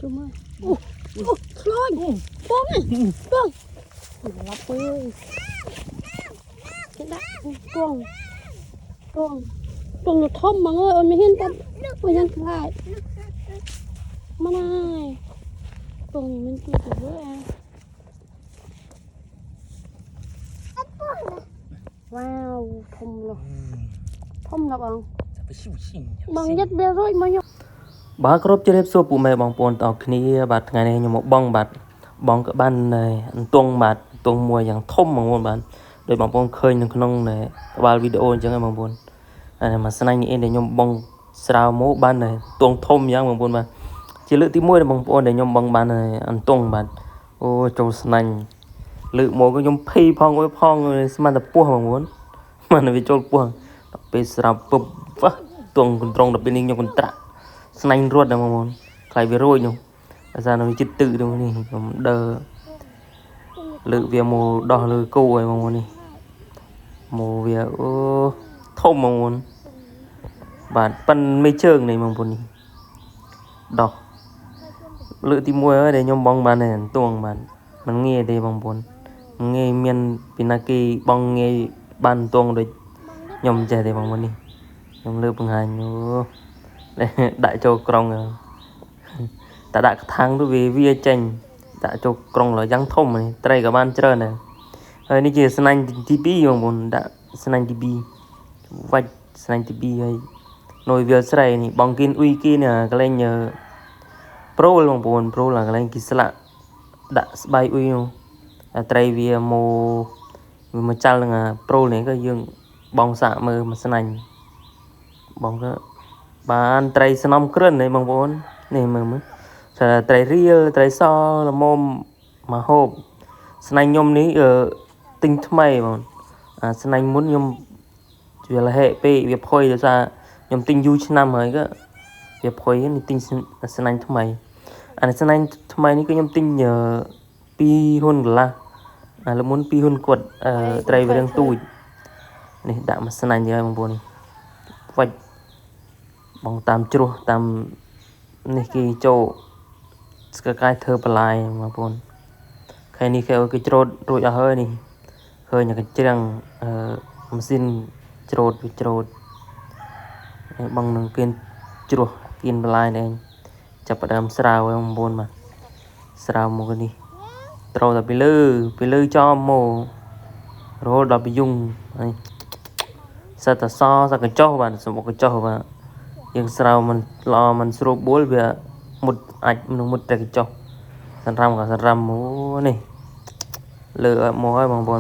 Chùm ơi. Lôi. Bông này. Bông. Lọc ơi. Bông. Bông. Bông nó thơm mà ơi. Ôi mày hiên tâm. Ôi dân lại. Mà này. Bông mình chưa được với em. Wow. Thơm rồi. Thơm là bằng. Bằng nhất bia rồi mà nhóc. បាទគ្រប់ជ្រាបសួរពុកម៉ែបងប្អូនទាំងអស់គ្នាបាទថ្ងៃនេះខ្ញុំមកបងក៏បានអន្ទង់បាទអន្ទង់មួយយ៉ាងធំបងប្អូនបាទដោយបងប្អូនឃើញនៅក្នុងក្បាលវីដេអូអញ្ចឹងបងប្អូនហើយមកស្នាញ់នេះដែលខ្ញុំបងស្រាវមកបានអន្ទង់ធំយ៉ាងបងប្អូនបាទជាលើកទី1បងប្អូនដែលខ្ញុំបងបានអន្ទង់បាទអូចូលស្នាញ់លើកមកខ្ញុំភ័យផងអុយផងស្មានតែពោះបងប្អូនស្មានតែវាចូលពោះដល់ពេលស្រាវពឹបវ៉ាទង់កន្ត្រងដល់ពេលនេះខ្ញុំកន្ត្រាក់ស្នាញ់រត់ដល់បងប្អូនខ្លាយវារួចនោះតែសារនៅចិត្តទឹកនោះនេះខ្ញុំដើរលើកវាមកដោះលើគោឲ្យបងប្អូននេះមកវាអូធំបងប្អូនបាទប៉ិនមេជើងនេះបងប្អូននេះដោះលើកទី1ហើយដែលខ្ញុំបងបានអន្ទង់បាទមិនងាយទេបងប្អូនងាយមានពីណាគេបងងាយបានអន្ទង់ដូចខ្ញុំចេះទេបងប្អូននេះខ្ញុំលើកបង្ហាញអូដាក់ចូលក្រុងតែដាក់កថាំងទៅវាចេញដាក់ចូលក្រុងឡើយយ៉ាងធំនេះត្រីក៏បានច្រើនដែរហើយនេះជាស្នាញ់ទី2បងប្អូនដាក់ស្នាញ់ទី2វាច់ស្នាញ់ទី2ហើយនុយវាស្រែនេះបងគិនអ៊ុយគីនេះកន្លែងប្រូលបងប្អូនប្រូលកន្លែងគេស្លាក់ដាក់ស្បៃអ៊ុយនោះត្រីវាមកចាល់នឹងប្រូលនេះក៏យើងបងសាក់មើលមកស្នាញ់បងក៏បានត្រីស្នំគ្រិននេះបងប្អូននេះមើលត្រីរៀលត្រីសល្មមមកហូបស្នាញ់ខ្ញុំនេះទិញថ្មីបងស្នាញ់មុនខ្ញុំវាលហេពេកវាផុយដោយសារខ្ញុំទិញយូរឆ្នាំហើយក៏វាផុយនេះទិញស្នាញ់ថ្មីអានេះស្នាញ់ថ្មីនេះគឺខ្ញុំទិញ2ហ៊ុនកន្លះលើមុន2ហ៊ុនគាត់ត្រីវារៀងទូចនេះដាក់មកស្នាញ់ហើយបងប្អូននេះវាច់បងតាមជ្រោះតាមនេះគេចូលស្កាកាយធ្វើបន្លាយបងប្អូនខែនេះគេច្រូតរួចអស់ហើយនេះឃើញតែកញ្ច្រាំងម៉ាស៊ីនច្រូតវាច្រូតបងនឹងគេជ្រោះគេបន្លាយនេះចាប់ផ្ដើមស្រាវបងប្អូនបាទស្រាវមកនេះត្រូវតែពីលើចំមករហូតដល់ពីយុងហើយសិតតសសកញ្ចុះបាទសម្បុកកញ្ចុះបាទយើងស្រាវមិនល្អមិនស្រួលបួលវាមុតអាចនឹងមុតតែកញ្ចុះសន្រំក៏សន្រំអូនេះលើមកហើយបងប្អូន